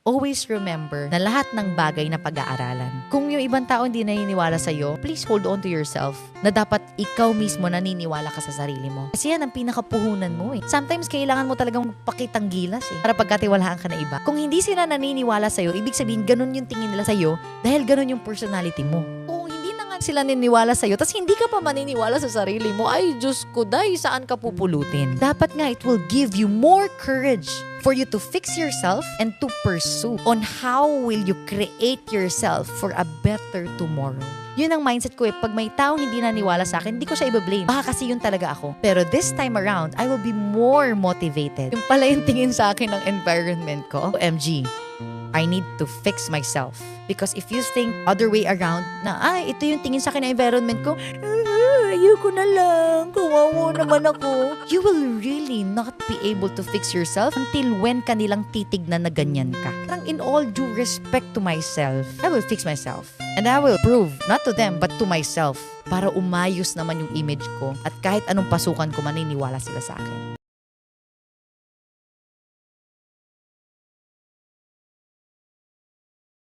always remember na lahat ng bagay na pag-aaralan. Kung yung ibang tao hindi naniniwala sa'yo, please hold on to yourself na dapat ikaw mismo naniniwala ka sa sarili mo. Kasi yan ang pinakapuhunan mo eh. Sometimes kailangan mo talagang magpakitang gilas eh, para pagkatiwalaan ka na iba. Kung hindi sila naniniwala sa'yo, ibig sabihin ganun yung tingin nila sa'yo dahil ganun yung personality mo. Kung hindi na nga sila naniniwala sa'yo, tas hindi ka pa maniniwala sa sarili mo, ay Diyos ko, day, saan ka pupulutin? Dapat nga, it will give you more courage for you to fix yourself and to pursue on how will you create yourself for a better tomorrow. Yun ang mindset ko eh. Pag may taong hindi naniwala sa akin, hindi ko siya i-blame. Baka kasi yun talaga ako. Pero this time around, I will be more motivated. Yung pala yung tingin sa akin ng environment ko. OMG, I need to fix myself. Because if you think other way around, na ito yung tingin sa akin ng environment ko, ayoko na lang, kawawa naman ako. You will really not be able to fix yourself until when kanilang titignan na ganyan ka. Parang in all due respect to myself, I will fix myself. And I will prove, not to them, but to myself, para umayos naman yung image ko at kahit anong pasukan ko, maniniwala sila sa akin.